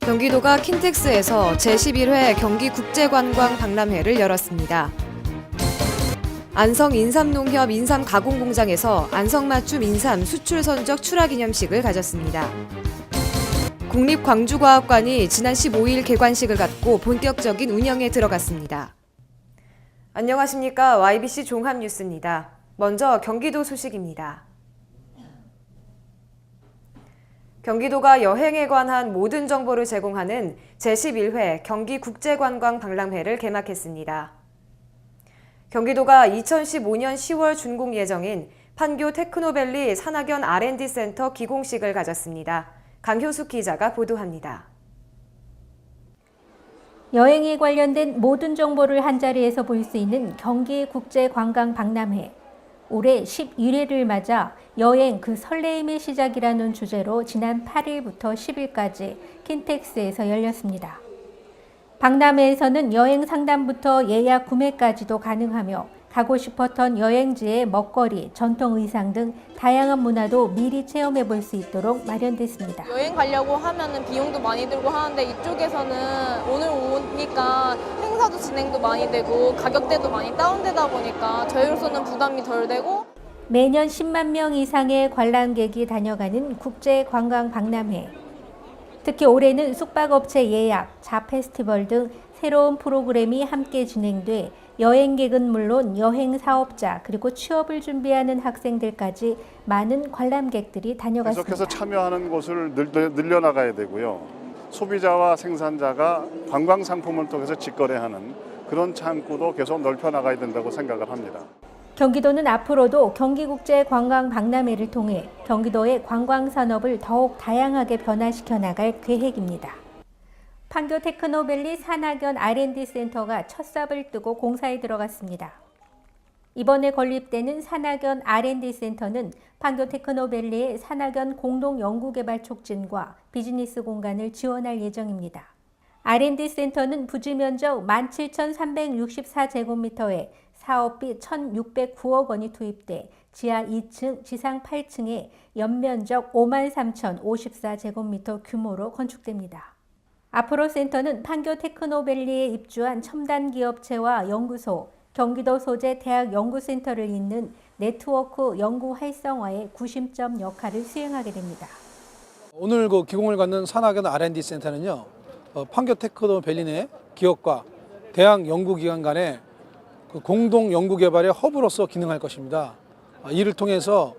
경기도가 킨텍스에서 제11회 경기국제관광 박람회를 열었습니다. 안성 인삼농협 인삼가공공장에서 안성맞춤 인삼 수출 선적 출하 기념식을 가졌습니다. 국립광주과학관이 지난 15일 개관식을 갖고 본격적인 운영에 들어갔습니다. 안녕하십니까. YBC 종합뉴스입니다. 먼저 경기도 소식입니다. 경기도가 여행에 관한 모든 정보를 제공하는 제11회 경기국제관광 박람회를 개막했습니다. 경기도가 2015년 10월 준공 예정인 판교 테크노밸리 산학연 R&D 센터 기공식을 가졌습니다. 강효숙 기자가 보도합니다. 여행에 관련된 모든 정보를 한자리에서 볼 수 있는 경기국제관광박람회. 올해 11회를 맞아 여행 그 설레임의 시작이라는 주제로 지난 8일부터 10일까지 킨텍스에서 열렸습니다. 박람회에서는 여행 상담부터 예약 구매까지도 가능하며 가고 싶었던 여행지의 먹거리, 전통 의상 등 다양한 문화도 미리 체험해 볼 수 있도록 마련됐습니다. 여행 가려고 하면은 비용도 많이 들고 하는데 이쪽에서는 오늘 오니까 행사도 진행도 많이 되고 가격대도 많이 다운되다 보니까 저희로서는 부담이 덜 되고 매년 10만 명 이상의 관람객이 다녀가는 국제관광박람회. 특히 올해는 숙박업체 예약, 자페스티벌 등 새로운 프로그램이 함께 진행돼 여행객은 물론 여행 사업자 그리고 취업을 준비하는 학생들까지 많은 관람객들이 다녀갔습니다. 계속해서 참여하는 곳을 늘려나가야 되고요. 소비자와 생산자가 관광 상품을 통해서 직거래하는 그런 창구도 계속 넓혀나가야 된다고 생각을 합니다. 경기도는 앞으로도 경기국제관광박람회를 통해 경기도의 관광산업을 더욱 다양하게 변화시켜 나갈 계획입니다. 판교 테크노밸리 산학연 R&D 센터가 첫 삽을 뜨고 공사에 들어갔습니다. 이번에 건립되는 산학연 R&D 센터는 판교 테크노밸리의 산학연 공동연구개발 촉진과 비즈니스 공간을 지원할 예정입니다. R&D 센터는 부지 면적 17,364제곱미터에 사업비 1,609억 원이 투입돼 지하 2층, 지상 8층에 연면적 53,054제곱미터 규모로 건축됩니다. 앞으로 센터는 판교 테크노밸리에 입주한 첨단 기업체와 연구소, 경기도 소재 대학 연구센터를 잇는 네트워크 연구 활성화의 구심점 역할을 수행하게 됩니다. 오늘 기공을 갖는 산학연 R&D 센터는요, 판교 테크노밸리 내 기업과 대학 연구기관 간의 공동 연구 개발의 허브로서 기능할 것입니다. 이를 통해서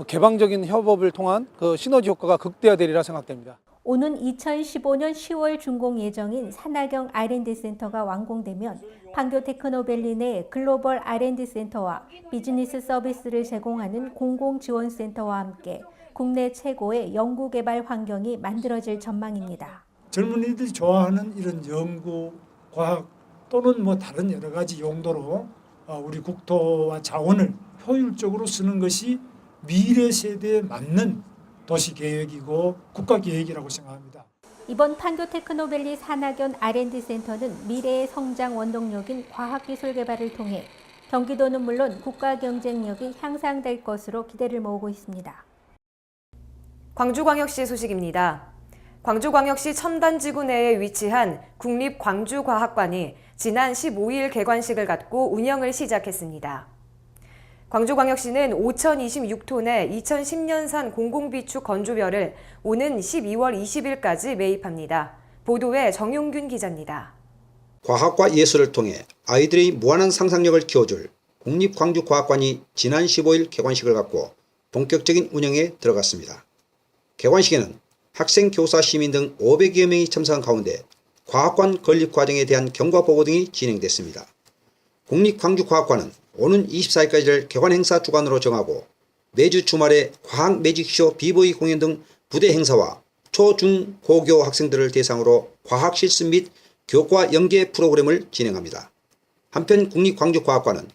개방적인 협업을 통한 시너지 효과가 극대화되리라 생각됩니다. 오는 2015년 10월 준공 예정인 산학연 R&D 센터가 완공되면 판교 테크노밸리 내 글로벌 R&D 센터와 비즈니스 서비스를 제공하는 공공지원센터와 함께 국내 최고의 연구개발 환경이 만들어질 전망입니다. 젊은이들이 좋아하는 이런 연구, 과학 또는 다른 여러 가지 용도로 우리 국토와 자원을 효율적으로 쓰는 것이 미래 세대에 맞는 도시계획이고 국가계획이라고 생각합니다. 이번 판교 테크노밸리 산학연 R&D 센터는 미래의 성장 원동력인 과학기술 개발을 통해 경기도는 물론 국가 경쟁력이 향상될 것으로 기대를 모으고 있습니다. 광주광역시 소식입니다. 광주광역시 첨단지구 내에 위치한 국립광주과학관이 지난 15일 개관식을 갖고 운영을 시작했습니다. 광주광역시는 5,026톤의 2010년산 공공비축 건조별을 오는 12월 20일까지 매입합니다. 보도에 정용균 기자입니다. 과학과 예술을 통해 아이들의 무한한 상상력을 키워줄 국립광주과학관이 지난 15일 개관식을 갖고 본격적인 운영에 들어갔습니다. 개관식에는 학생, 교사, 시민 등 500여 명이 참석한 가운데 과학관 건립 과정에 대한 경과보고 등이 진행됐습니다. 국립광주과학관은 오는 24일까지를 개관 행사 주관으로 정하고 매주 주말에 과학 매직쇼 비보이 공연 등 부대 행사와 초, 중, 고교 학생들을 대상으로 과학 실습 및 교과 연계 프로그램을 진행합니다. 한편 국립광주과학관은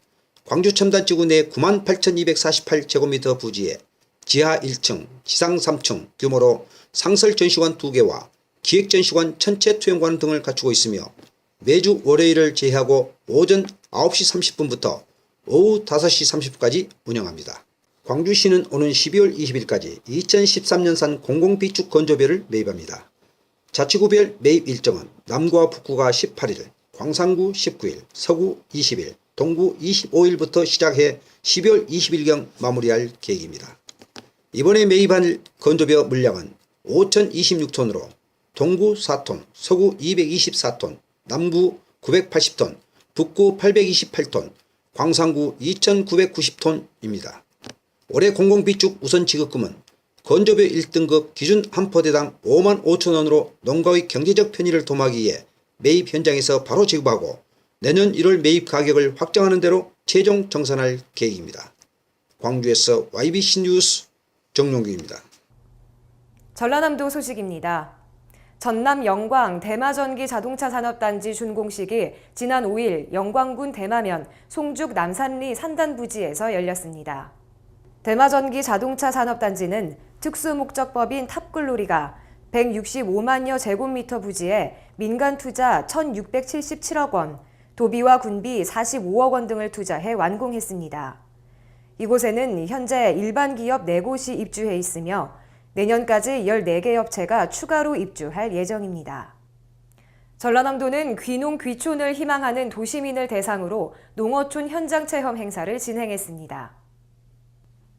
광주 첨단지구 내 98,248제곱미터 부지에 지하 1층, 지상 3층 규모로 상설 전시관 2개와 기획 전시관 전체 투영관 등을 갖추고 있으며 매주 월요일을 제외하고 오전 9시 30분부터 오후 5시 30분까지 운영합니다. 광주시는 오는 12월 20일까지 2013년산 공공비축 건조배를 매입합니다. 자치구별 매입 일정은 남구와 북구가 18일, 광산구 19일, 서구 20일, 동구 25일부터 시작해 12월 20일경 마무리할 계획입니다. 이번에 매입할 건조벼 물량은 5,026톤으로 동구 4톤, 서구 224톤, 남구 980톤, 북구 828톤, 광산구 2,990톤입니다. 올해 공공비축 우선 지급금은 건조벼 1등급 기준 한 포대당 5만 5천 원으로 농가의 경제적 편의를 도모하기 위해 매입 현장에서 바로 지급하고 내년 1월 매입 가격을 확정하는 대로 최종 정산할 계획입니다. 광주에서 YBC 뉴스 정용규입니다. 전라남도 소식입니다. 전남 영광 대마전기 자동차 산업단지 준공식이 지난 5일 영광군 대마면 송죽 남산리 산단부지에서 열렸습니다. 대마전기 자동차 산업단지는 특수목적법인 탑글로리가 165만여 제곱미터 부지에 민간 투자 1,677억 원, 도비와 군비 45억 원 등을 투자해 완공했습니다. 이곳에는 현재 일반 기업 4곳이 입주해 있으며 내년까지 14개 업체가 추가로 입주할 예정입니다. 전라남도는 귀농 귀촌을 희망하는 도시민을 대상으로 농어촌 현장 체험 행사를 진행했습니다.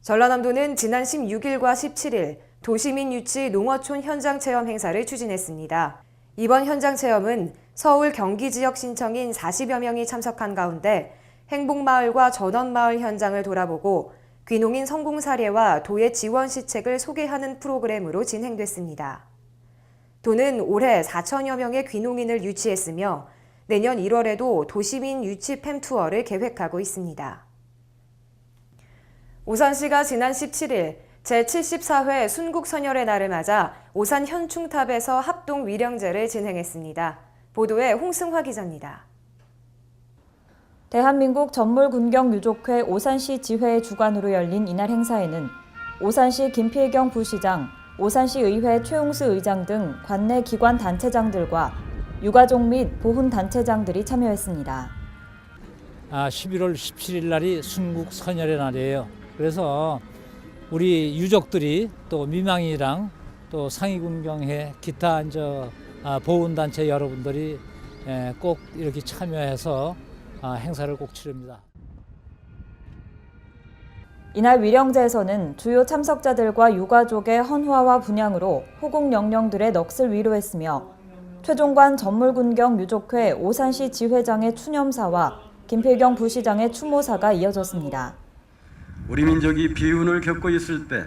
전라남도는 지난 16일과 17일 도시민 유치 농어촌 현장 체험 행사를 추진했습니다. 이번 현장 체험은 서울 경기 지역 신청인 40여 명이 참석한 가운데 행복마을과 전원마을 현장을 돌아보고 귀농인 성공 사례와 도의 지원 시책을 소개하는 프로그램으로 진행됐습니다. 도는 올해 4천여 명의 귀농인을 유치했으며 내년 1월에도 도시민 유치 팸 투어를 계획하고 있습니다. 오산시가 지난 17일 제74회 순국선열의 날을 맞아 오산 현충탑에서 합동 위령제를 진행했습니다. 보도에 홍승화 기자입니다. 대한민국 전몰군경유족회 오산시 지회의 주관으로 열린 이날 행사에는 오산시 김필경 부시장, 오산시 의회 최용수 의장 등 관내 기관 단체장들과 유가족 및 보훈 단체장들이 참여했습니다. 11월 17일 날이 순국선열의 날이에요. 그래서 우리 유족들이 또 미망이랑 또 상위군경회 기타 보훈단체 여러분들이 꼭 이렇게 참여해서 행사를 꼭 치릅니다. 이날 위령제에서는 주요 참석자들과 유가족의 헌화와 분향으로 호국 영령들의 넋을 위로했으며 최종관 전몰군경 유족회 오산시 지회장의 추념사와 김필경 부시장의 추모사가 이어졌습니다. 우리 민족이 비운을 겪고 있을 때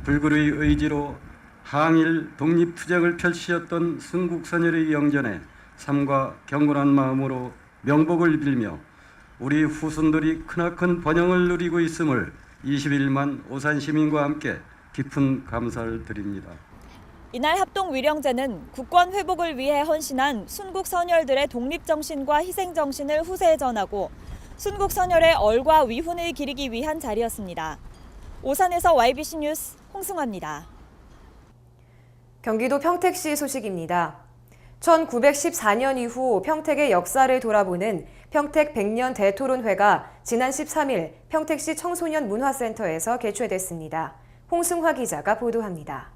불굴의 의지로 항일 독립투쟁을 펼치었던 순국선열의 영전에 삶과 경건한 마음으로 명복을 빌며 우리 후손들이 크나큰 번영을 누리고 있음을 21만 오산 시민과 함께 깊은 감사를 드립니다. 이날 합동 위령제는 국권 회복을 위해 헌신한 순국 선열들의 독립정신과 희생정신을 후세에 전하고 순국 선열의 얼과 위훈을 기리기 위한 자리였습니다. 오산에서 YBC 뉴스 홍승화입니다. 경기도 평택시 소식입니다. 1914년 이후 평택의 역사를 돌아보는 평택 100년 대토론회가 지난 13일 평택시 청소년 문화센터에서 개최됐습니다. 홍승화 기자가 보도합니다.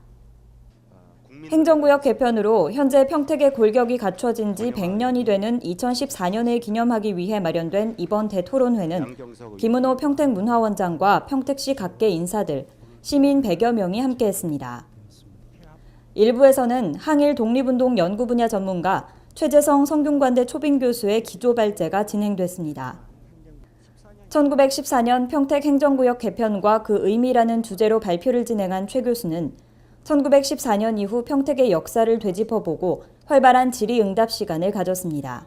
행정구역 개편으로 현재 평택의 골격이 갖춰진 지 100년이 되는 2014년을 기념하기 위해 마련된 이번 대토론회는 김은호 평택문화원장과 평택시 각계 인사들, 시민 100여 명이 함께했습니다. 일부에서는 항일 독립운동 연구 분야 전문가 최재성 성균관대 초빙교수의 기조발제가 진행됐습니다. 1914년 평택 행정구역 개편과 그 의미라는 주제로 발표를 진행한 최 교수는 1914년 이후 평택의 역사를 되짚어보고 활발한 질의응답 시간을 가졌습니다.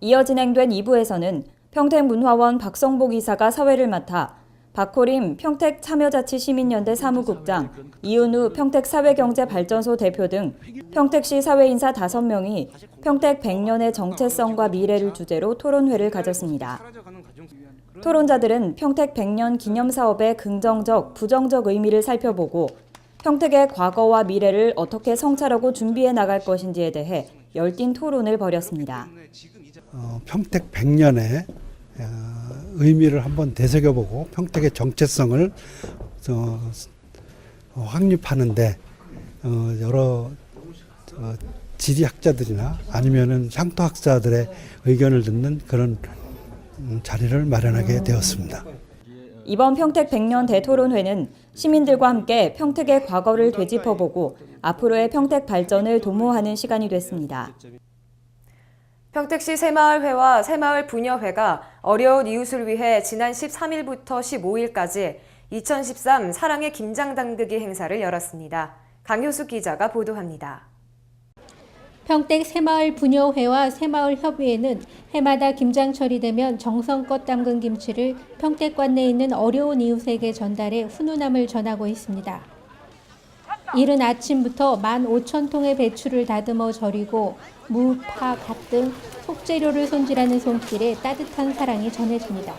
이어 진행된 2부에서는 평택문화원 박성복 이사가 사회를 맡아 박호림 평택참여자치시민연대 사무국장, 이은우 평택사회경제발전소 대표 등 평택시 사회인사 5명이 평택 100년의 정체성과 미래를 주제로 토론회를 가졌습니다. 토론자들은 평택 100년 기념사업의 긍정적, 부정적 의미를 살펴보고 평택의 과거와 미래를 어떻게 성찰하고 준비해 나갈 것인지에 대해 열띤 토론을 벌였습니다. 평택 100년의 의미를 한번 되새겨보고 평택의 정체성을 확립하는데 여러 지리학자들이나 아니면은 향토학자들의 의견을 듣는 그런 자리를 마련하게 되었습니다. 이번 평택 100년 대토론회는 시민들과 함께 평택의 과거를 되짚어보고 앞으로의 평택 발전을 도모하는 시간이 됐습니다. 평택시 새마을회와 새마을부녀회가 어려운 이웃을 위해 지난 13일부터 15일까지 2013 사랑의 김장담그기 행사를 열었습니다. 강효숙 기자가 보도합니다. 평택 새마을부녀회와 새마을협의회는 해마다 김장철이 되면 정성껏 담근 김치를 평택 관내에 있는 어려운 이웃에게 전달해 훈훈함을 전하고 있습니다. 이른 아침부터 15,000통의 배추를 다듬어 절이고 무, 파, 갓 등 속재료를 손질하는 손길에 따뜻한 사랑이 전해집니다.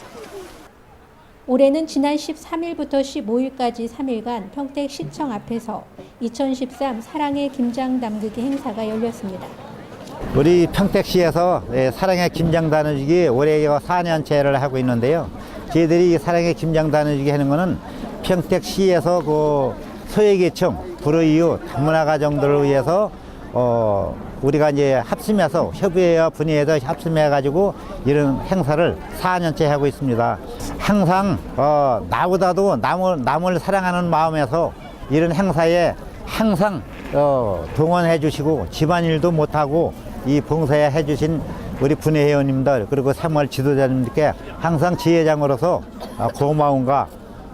올해는 지난 13일부터 15일까지 3일간 평택시청 앞에서 2013 사랑의 김장 담그기 행사가 열렸습니다. 우리 평택시에서 사랑의 김장 나누기 올해 4년째를 하고 있는데요. 저희들이 사랑의 김장 나누기 하는 것은 평택시에서 그 소외계층, 불우이웃, 다문화 가정들을 위해서 우리가 이제 합심해서 협의회와 분회에서 합심해가지고 이런 행사를 4년째 하고 있습니다. 항상 나보다도 남을 사랑하는 마음에서 이런 행사에 항상 동원해 주시고 집안일도 못하고 이 봉사에 해주신 우리 분회회원님들 그리고 새마을 지도자님들께 항상 지회장으로서 고마움과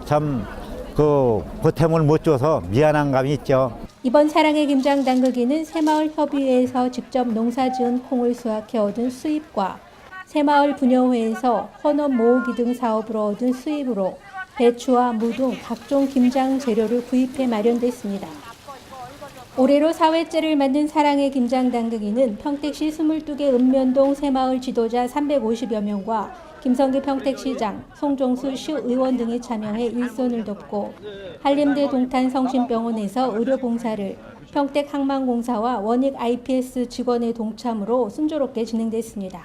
참 그 보탬을 못 줘서 미안한 감이 있죠. 이번 사랑의 김장 담그기는 새마을협의회에서 직접 농사지은 콩을 수확해 얻은 수입과 새마을부녀회에서 헌업 모으기 등 사업으로 얻은 수입으로 배추와 무 등 각종 김장 재료를 구입해 마련됐습니다. 올해로 4회째를 맞는 사랑의 김장 담그기는 평택시 22개 읍면동 새마을 지도자 350여 명과 김성기 평택시장, 송종수 시의원 등이 참여해 일손을 돕고 한림대 동탄 성심병원에서 의료봉사를, 평택항만공사와 원익 IPS 직원의 동참으로 순조롭게 진행됐습니다.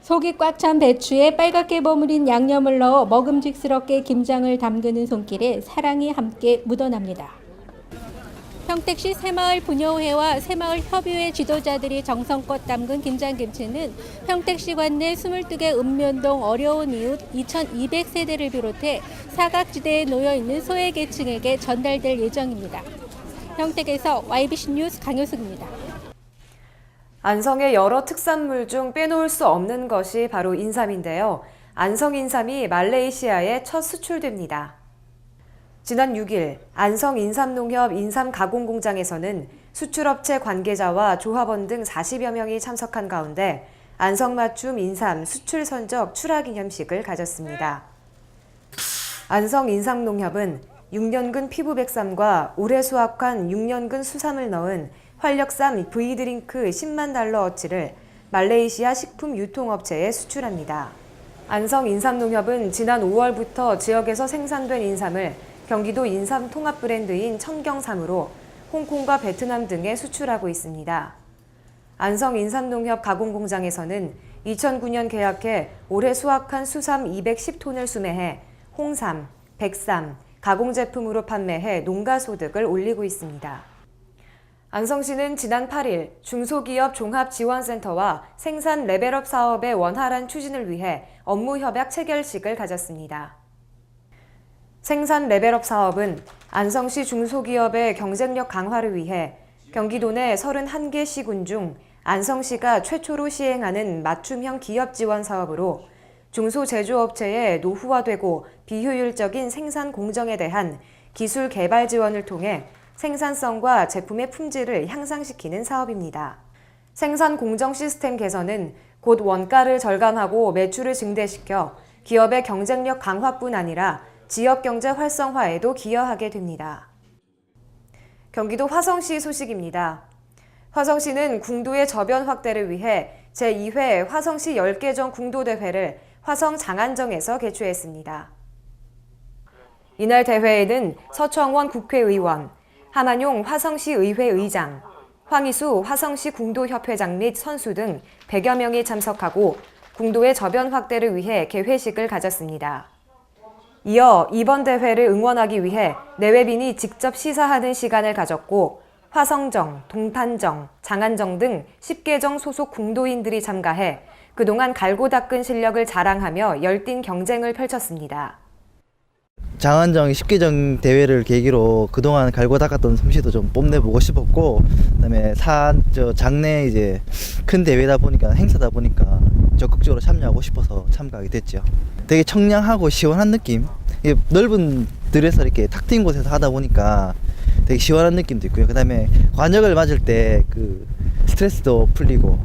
속이 꽉 찬 배추에 빨갛게 버무린 양념을 넣어 먹음직스럽게 김장을 담그는 손길에 사랑이 함께 묻어납니다. 평택시 새마을부녀회와 새마을협의회 지도자들이 정성껏 담근 김장김치는 평택시 관내 22개 읍면동 어려운 이웃 2,200세대를 비롯해 사각지대에 놓여있는 소외계층에게 전달될 예정입니다. 평택에서 YBC 뉴스 강효숙입니다. 안성의 여러 특산물 중 빼놓을 수 없는 것이 바로 인삼인데요. 안성 인삼이 말레이시아에 첫 수출됩니다. 지난 6일 안성인삼농협 인삼가공공장에서는 수출업체 관계자와 조합원 등 40여 명이 참석한 가운데 안성맞춤 인삼 수출 선적 출하기념식을 가졌습니다. 안성인삼농협은 6년근 피부백삼과 올해 수확한 6년근 수삼을 넣은 활력삼 V드링크 10만 달러어치를 말레이시아 식품유통업체에 수출합니다. 안성인삼농협은 지난 5월부터 지역에서 생산된 인삼을 경기도 인삼 통합 브랜드인 청경삼으로 홍콩과 베트남 등에 수출하고 있습니다. 안성인삼농협 가공공장에서는 2009년 계약해 올해 수확한 수삼 210톤을 수매해 홍삼, 백삼, 가공제품으로 판매해 농가소득을 올리고 있습니다. 안성시는 지난 8일 중소기업 종합지원센터와 생산 레벨업 사업의 원활한 추진을 위해 업무협약 체결식을 가졌습니다. 생산 레벨업 사업은 안성시 중소기업의 경쟁력 강화를 위해 경기도 내 31개 시군 중 안성시가 최초로 시행하는 맞춤형 기업 지원 사업으로 중소제조업체의 노후화되고 비효율적인 생산 공정에 대한 기술 개발 지원을 통해 생산성과 제품의 품질을 향상시키는 사업입니다. 생산 공정 시스템 개선은 곧 원가를 절감하고 매출을 증대시켜 기업의 경쟁력 강화뿐 아니라 지역 경제 활성화에도 기여하게 됩니다. 경기도 화성시 소식입니다. 화성시는 궁도의 저변 확대를 위해 제2회 화성시 10개정 궁도대회를 화성 장안정에서 개최했습니다. 이날 대회에는 서청원 국회의원, 하만용 화성시 의회 의장, 황희수 화성시 궁도협회장 및 선수 등 100여 명이 참석하고 궁도의 저변 확대를 위해 개회식을 가졌습니다. 이어 이번 대회를 응원하기 위해 내외빈이 직접 시사하는 시간을 가졌고 화성정, 동탄정, 장안정 등 10개정 소속 궁도인들이 참가해 그동안 갈고 닦은 실력을 자랑하며 열띤 경쟁을 펼쳤습니다. 장안정 10개정 대회를 계기로 그동안 갈고 닦았던 솜씨도 좀 뽐내보고 싶었고, 그다음에 장래 이제 큰 대회다 보니까, 행사다 보니까 적극적으로 참여하고 싶어서 참가하게 됐죠. 되게 청량하고 시원한 느낌. 이게 넓은 들에서 이렇게 탁 트인 곳에서 하다 보니까 되게 시원한 느낌도 있고요. 그다음에 관역을 맞을 때 그 스트레스도 풀리고.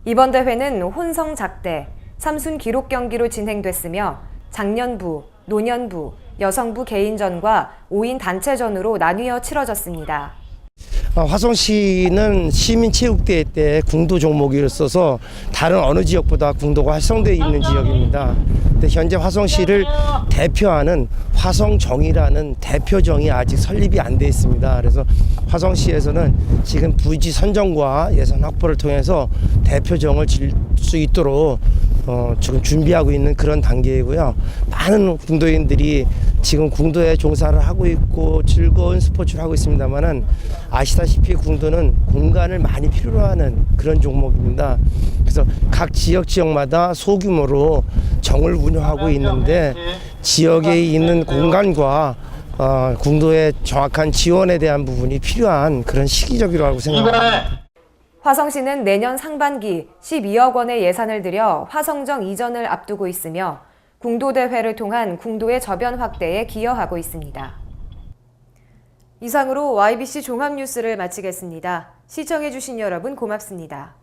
이번 대회는 혼성 작대, 삼순 기록 경기로 진행됐으며 장년부, 노년부, 여성부 개인전과 5인 단체전으로 나뉘어 치러졌습니다. 화성시는 시민체육대회 때 궁도 종목이었어서 다른 어느 지역보다 궁도가 활성되어 있는 지역입니다. 근데 현재 화성시를 대표하는 화성정이라는 대표정이 아직 설립이 안 돼 있습니다. 그래서 화성시에서는 지금 부지 선정과 예산 확보를 통해서 대표정을 질 수 있도록 지금 준비하고 있는 그런 단계이고요. 많은 궁도인들이 지금 궁도에 종사를 하고 있고 즐거운 스포츠를 하고 있습니다만은, 아시다시피 궁도는 공간을 많이 필요로 하는 그런 종목입니다. 그래서 각 지역마다 소규모로 정을 운영하고 있는데, 지역에 있는 공간과 궁도의 정확한 지원에 대한 부분이 필요한 그런 시기적이라고 생각합니다. 화성시는 내년 상반기 12억 원의 예산을 들여 화성정 이전을 앞두고 있으며 궁도대회를 통한 궁도의 저변 확대에 기여하고 있습니다. 이상으로 YBC 종합뉴스를 마치겠습니다. 시청해주신 여러분 고맙습니다.